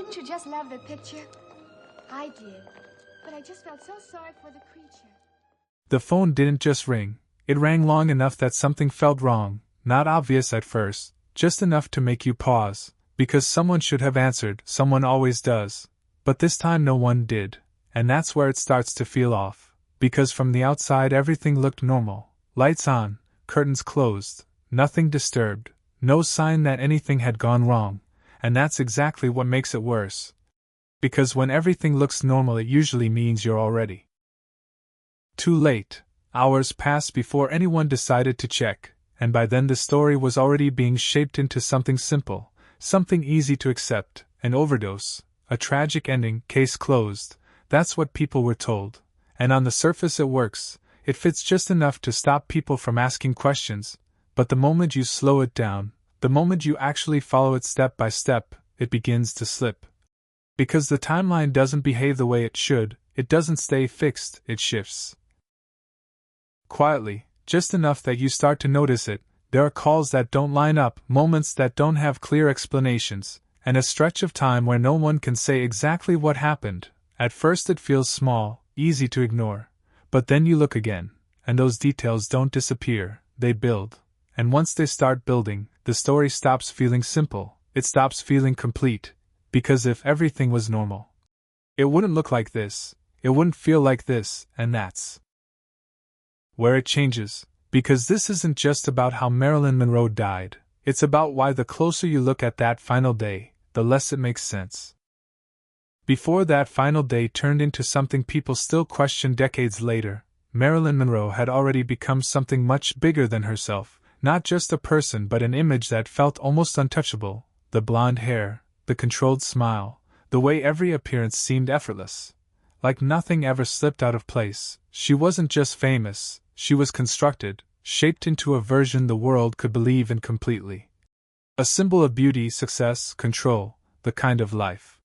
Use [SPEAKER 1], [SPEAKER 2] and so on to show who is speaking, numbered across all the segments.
[SPEAKER 1] Didn't you just love the picture? I did, but I just felt so sorry for the creature.
[SPEAKER 2] The phone didn't just ring. It rang long enough that something felt wrong, not obvious at first, just enough to make you pause, because someone should have answered, someone always does. But this time no one did, and that's where it starts to feel off, because from the outside everything looked normal. Lights on, curtains closed, nothing disturbed, no sign that anything had gone wrong, and that's exactly what makes it worse. Because when everything looks normal it usually means you're already too late. Hours passed before anyone decided to check, and by then the story was already being shaped into something simple, something easy to accept, an overdose, a tragic ending, case closed. That's what people were told, and on the surface it works, it fits just enough to stop people from asking questions, but the moment you slow it down, the moment you actually follow it step by step, it begins to slip. Because the timeline doesn't behave the way it should, it doesn't stay fixed, it shifts. Quietly, just enough that you start to notice it. There are calls that don't line up, moments that don't have clear explanations, and a stretch of time where no one can say exactly what happened. At first it feels small, easy to ignore, but then you look again, and those details don't disappear, they build. And once they start building, the story stops feeling simple, it stops feeling complete, because if everything was normal, it wouldn't look like this, it wouldn't feel like this, and that's where it changes, because this isn't just about how Marilyn Monroe died, it's about why the closer you look at that final day, the less it makes sense. Before that final day turned into something people still question decades later, Marilyn Monroe had already become something much bigger than herself, not just a person but an image that felt almost untouchable, the blonde hair, the controlled smile, the way every appearance seemed effortless. Like nothing ever slipped out of place. She wasn't just famous, she was constructed, shaped into a version the world could believe in completely. A symbol of beauty, success, control, the kind of life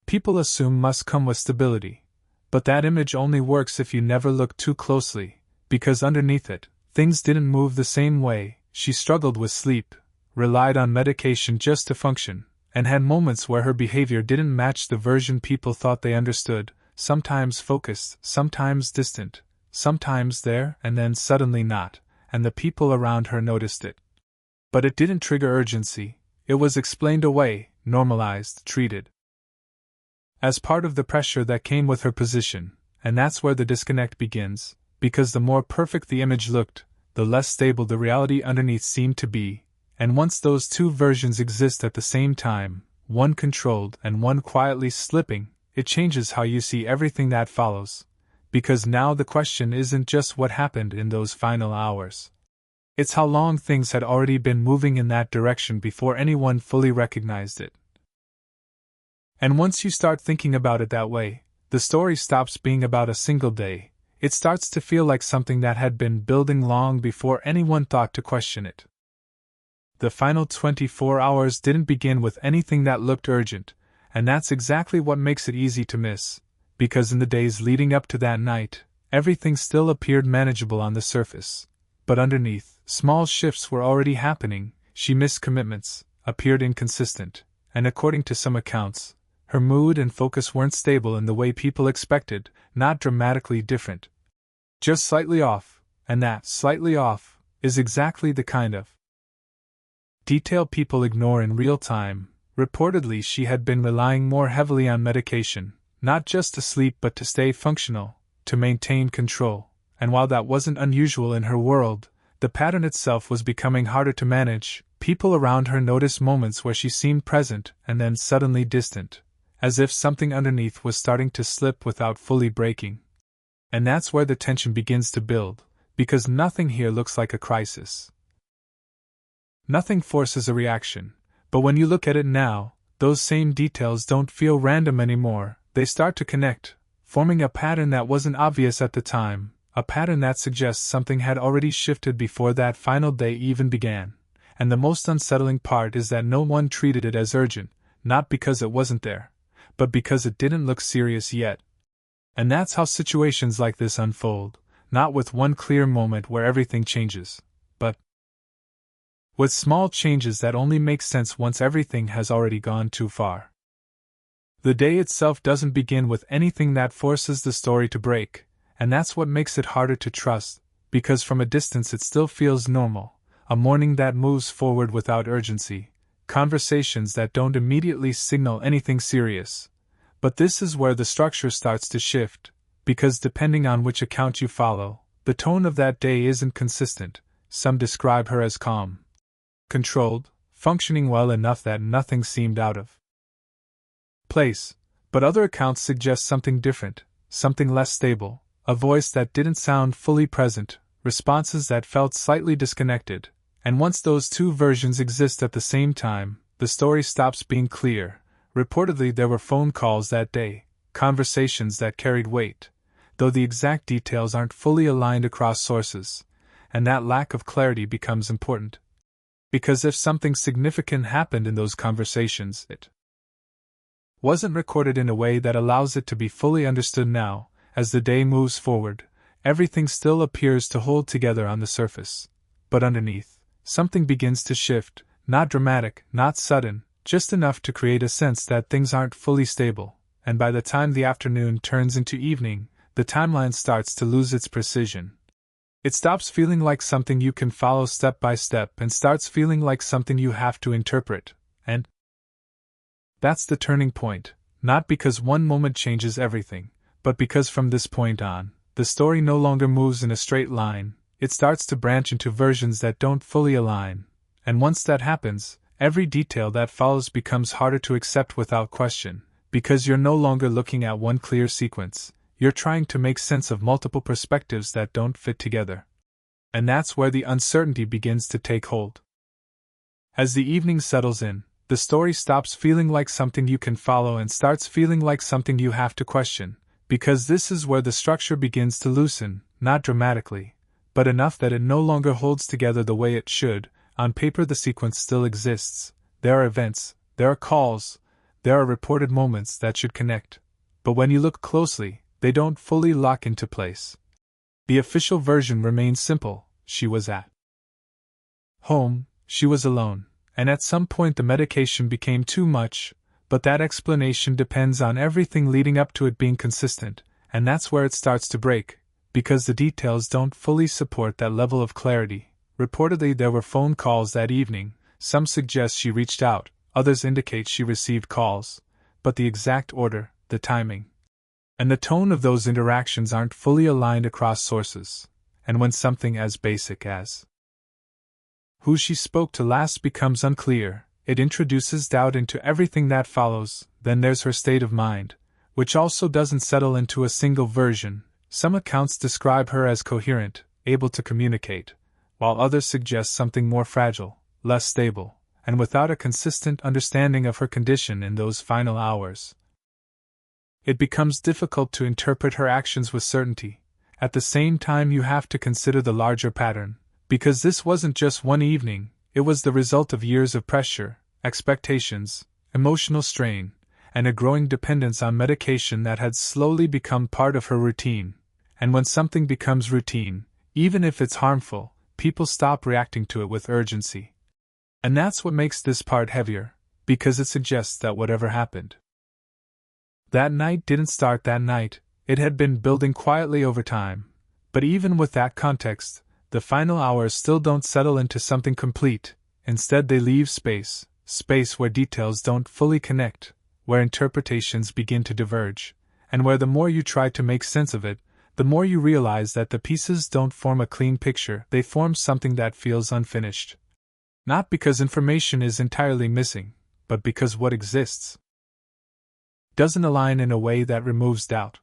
[SPEAKER 2] people assume must come with stability. But that image only works if you never look too closely, because underneath it, things didn't move the same way. She struggled with sleep, relied on medication just to function, and had moments where her behavior didn't match the version people thought they understood, sometimes focused, sometimes distant, sometimes there and then suddenly not, and the people around her noticed it. But it didn't trigger urgency, it was explained away, normalized, treated as part of the pressure that came with her position, and that's where the disconnect begins, because the more perfect the image looked, the less stable the reality underneath seemed to be. And once those two versions exist at the same time, one controlled and one quietly slipping, it changes how you see everything that follows. Because now the question isn't just what happened in those final hours. It's how long things had already been moving in that direction before anyone fully recognized it. And once you start thinking about it that way, the story stops being about a single day. It starts to feel like something that had been building long before anyone thought to question it. The final 24 hours didn't begin with anything that looked urgent, and that's exactly what makes it easy to miss, because in the days leading up to that night, everything still appeared manageable on the surface. But underneath, small shifts were already happening. She missed commitments, appeared inconsistent, and according to some accounts, her mood and focus weren't stable in the way people expected, not dramatically different. Just slightly off, and that slightly off is exactly the kind of detail people ignore in real time. Reportedly, she had been relying more heavily on medication, not just to sleep but to stay functional, to maintain control, and while that wasn't unusual in her world, the pattern itself was becoming harder to manage. People around her noticed moments where she seemed present and then suddenly distant, as if something underneath was starting to slip without fully breaking. And that's where the tension begins to build, because nothing here looks like a crisis. Nothing forces a reaction, but when you look at it now, those same details don't feel random anymore. They start to connect, forming a pattern that wasn't obvious at the time, a pattern that suggests something had already shifted before that final day even began. And the most unsettling part is that no one treated it as urgent, not because it wasn't there, but because it didn't look serious yet. And that's how situations like this unfold, not with one clear moment where everything changes, but with small changes that only make sense once everything has already gone too far. The day itself doesn't begin with anything that forces the story to break, and that's what makes it harder to trust, because from a distance it still feels normal, a morning that moves forward without urgency, conversations that don't immediately signal anything serious. But this is where the structure starts to shift, because depending on which account you follow, the tone of that day isn't consistent. Some describe her as calm, controlled, functioning well enough that nothing seemed out of place, but other accounts suggest something different, something less stable, a voice that didn't sound fully present, responses that felt slightly disconnected, and once those two versions exist at the same time, the story stops being clear. Reportedly, there were phone calls that day, conversations that carried weight, though the exact details aren't fully aligned across sources, and that lack of clarity becomes important. Because if something significant happened in those conversations, it wasn't recorded in a way that allows it to be fully understood now. As the day moves forward, everything still appears to hold together on the surface. But underneath, something begins to shift, not dramatic, not sudden, just enough to create a sense that things aren't fully stable, and by the time the afternoon turns into evening, the timeline starts to lose its precision. It stops feeling like something you can follow step by step and starts feeling like something you have to interpret, and that's the turning point, not because one moment changes everything, but because from this point on, the story no longer moves in a straight line. It starts to branch into versions that don't fully align, and once that happens, every detail that follows becomes harder to accept without question, because you're no longer looking at one clear sequence, you're trying to make sense of multiple perspectives that don't fit together. And that's where the uncertainty begins to take hold. As the evening settles in, the story stops feeling like something you can follow and starts feeling like something you have to question, because this is where the structure begins to loosen, not dramatically, but enough that it no longer holds together the way it should. On paper, the sequence still exists. There are events, there are calls, there are reported moments that should connect. But when you look closely, they don't fully lock into place. The official version remains simple: she was at home, she was alone, and at some point the medication became too much, but that explanation depends on everything leading up to it being consistent, and that's where it starts to break, because the details don't fully support that level of clarity. Reportedly, there were phone calls that evening. Some suggest she reached out, others indicate she received calls, but the exact order, the timing, and the tone of those interactions aren't fully aligned across sources. And when something as basic as who she spoke to last becomes unclear, it introduces doubt into everything that follows. Then there's her state of mind, which also doesn't settle into a single version. Some accounts describe her as coherent, able to communicate, while others suggest something more fragile, less stable, and without a consistent understanding of her condition in those final hours. It becomes difficult to interpret her actions with certainty. At the same time, you have to consider the larger pattern, because this wasn't just one evening, it was the result of years of pressure, expectations, emotional strain, and a growing dependence on medication that had slowly become part of her routine. And when something becomes routine, even if it's harmful, people stop reacting to it with urgency. And that's what makes this part heavier, because it suggests that whatever happened that night didn't start that night, it had been building quietly over time. But even with that context, the final hours still don't settle into something complete. Instead, they leave space where details don't fully connect, where interpretations begin to diverge, and where the more you try to make sense of it, the more you realize that the pieces don't form a clean picture, they form something that feels unfinished. Not because information is entirely missing, but because what exists doesn't align in a way that removes doubt.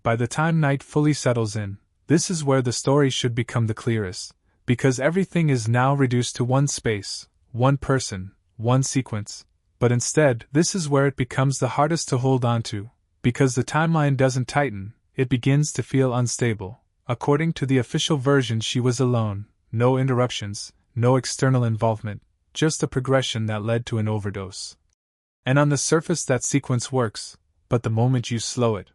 [SPEAKER 2] By the time night fully settles in, this is where the story should become the clearest, because everything is now reduced to one space, one person, one sequence. But instead, this is where it becomes the hardest to hold on to, because the timeline doesn't tighten, it begins to feel unstable. According to the official version, she was alone, no interruptions, no external involvement, just a progression that led to an overdose. And on the surface that sequence works, but the moment you slow it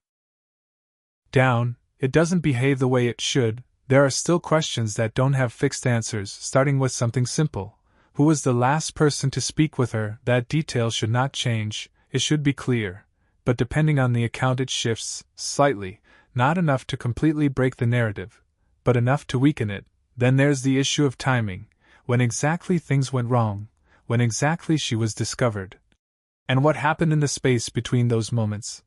[SPEAKER 2] down, it doesn't behave the way it should. There are still questions that don't have fixed answers, starting with something simple. Who was the last person to speak with her? That detail should not change. it should be clear, but depending on the account it shifts slightly, not enough to completely break the narrative, but enough to weaken it. Then there's the issue of timing, when exactly things went wrong, when exactly she was discovered. And what happened in the space between those moments?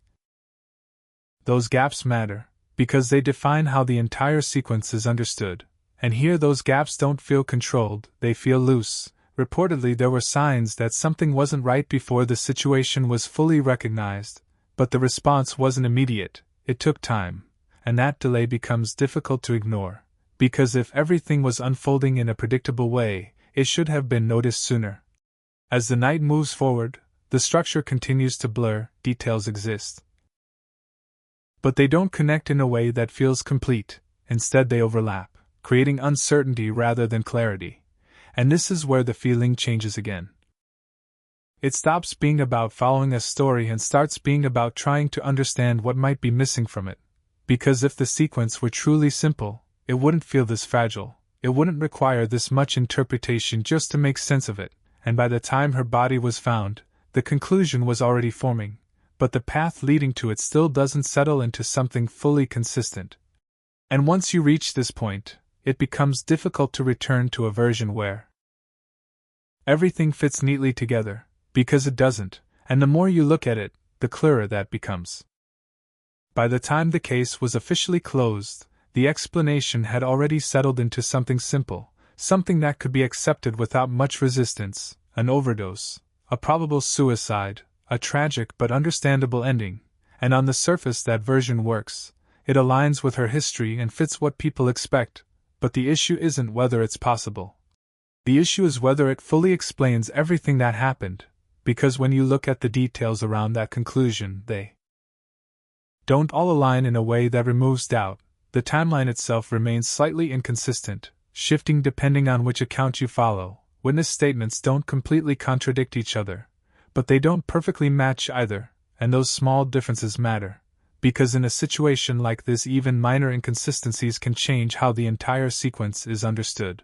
[SPEAKER 2] Those gaps matter, because they define how the entire sequence is understood. And here those gaps don't feel controlled, they feel loose. Reportedly, there were signs that something wasn't right before the situation was fully recognized, but the response wasn't immediate, it took time, and that delay becomes difficult to ignore, because if everything was unfolding in a predictable way, it should have been noticed sooner. As the night moves forward, the structure continues to blur, details exist, but they don't connect in a way that feels complete, instead they overlap, creating uncertainty rather than clarity. And this is where the feeling changes again. It stops being about following a story and starts being about trying to understand what might be missing from it. Because if the sequence were truly simple, it wouldn't feel this fragile, it wouldn't require this much interpretation just to make sense of it, and by the time her body was found, the conclusion was already forming, but the path leading to it still doesn't settle into something fully consistent. And once you reach this point, it becomes difficult to return to a version where everything fits neatly together, because it doesn't, and the more you look at it, the clearer that becomes. By the time the case was officially closed, the explanation had already settled into something simple, something that could be accepted without much resistance: an overdose, a probable suicide, a tragic but understandable ending, and on the surface that version works. It aligns with her history and fits what people expect. But the issue isn't whether it's possible. The issue is whether it fully explains everything that happened, because when you look at the details around that conclusion, they don't all align in a way that removes doubt. The timeline itself remains slightly inconsistent, shifting depending on which account you follow. Witness statements don't completely contradict each other, but they don't perfectly match either, and those small differences matter. Because in a situation like this, even minor inconsistencies can change how the entire sequence is understood.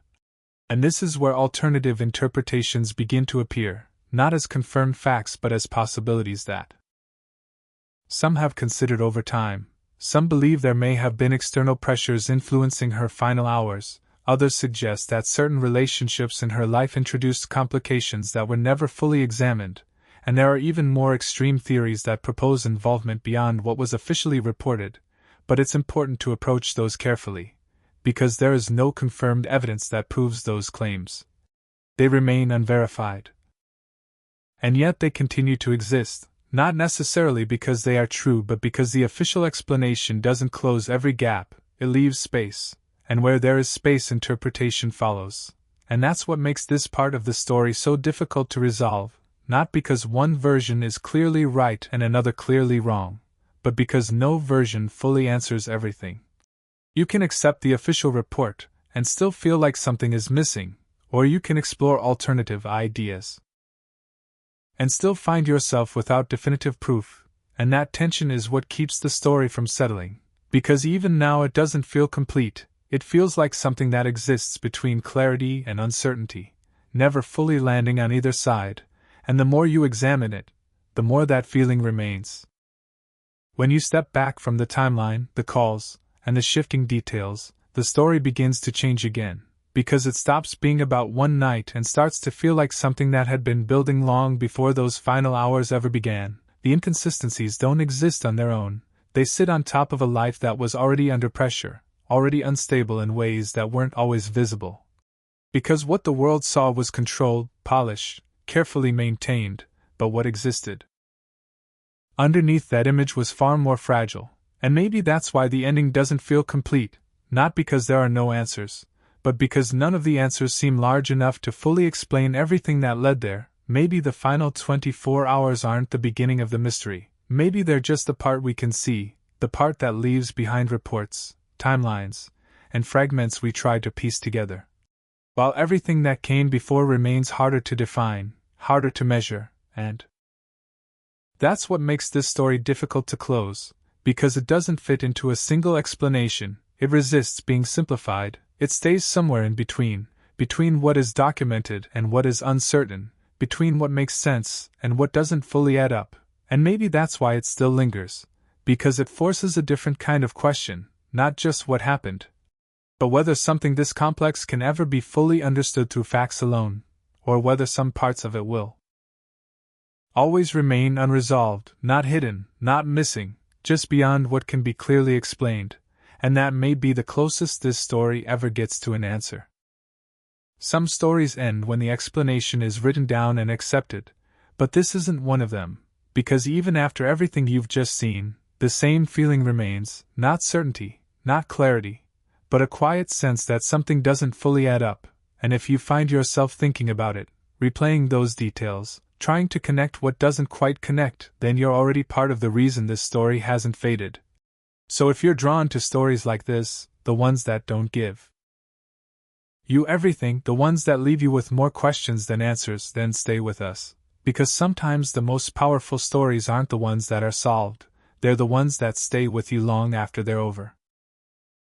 [SPEAKER 2] And this is where alternative interpretations begin to appear, not as confirmed facts but as possibilities that some have considered over time. Some believe there may have been external pressures influencing her final hours, others suggest that certain relationships in her life introduced complications that were never fully examined. And there are even more extreme theories that propose involvement beyond what was officially reported, but it's important to approach those carefully, because there is no confirmed evidence that proves those claims. They remain unverified. And yet they continue to exist, not necessarily because they are true but because the official explanation doesn't close every gap, it leaves space, and where there is space, interpretation follows. And that's what makes this part of the story so difficult to resolve. Not because one version is clearly right and another clearly wrong, but because no version fully answers everything. You can accept the official report and still feel like something is missing, or you can explore alternative ideas and still find yourself without definitive proof, and that tension is what keeps the story from settling, because even now it doesn't feel complete, it feels like something that exists between clarity and uncertainty, never fully landing on either side. And the more you examine it, the more that feeling remains. When you step back from the timeline, the calls, and the shifting details, the story begins to change again, because it stops being about one night and starts to feel like something that had been building long before those final hours ever began. The inconsistencies don't exist on their own, they sit on top of a life that was already under pressure, already unstable in ways that weren't always visible. Because what the world saw was controlled, polished, carefully maintained, but what existed underneath that image was far more fragile, and maybe that's why the ending doesn't feel complete, not because there are no answers, but because none of the answers seem large enough to fully explain everything that led there. Maybe the final 24 hours aren't the beginning of the mystery, maybe they're just the part we can see, the part that leaves behind reports, timelines, and fragments we try to piece together. While everything that came before remains harder to define, harder to measure, and that's what makes this story difficult to close, because it doesn't fit into a single explanation, it resists being simplified, it stays somewhere in between what is documented and what is uncertain, between what makes sense and what doesn't fully add up, And maybe that's why it still lingers, because it forces a different kind of question, not just what happened, but whether something this complex can ever be fully understood through facts alone, or whether some parts of it will always remain unresolved, not hidden, not missing, just beyond what can be clearly explained, and that may be the closest this story ever gets to an answer. Some stories end when the explanation is written down and accepted, but this isn't one of them, because even after everything you've just seen, the same feeling remains, not certainty, not clarity, but a quiet sense that something doesn't fully add up, and if you find yourself thinking about it, replaying those details, trying to connect what doesn't quite connect, then you're already part of the reason this story hasn't faded. So if you're drawn to stories like this, the ones that don't give you everything, the ones that leave you with more questions than answers, then stay with us. Because sometimes the most powerful stories aren't the ones that are solved, they're the ones that stay with you long after they're over.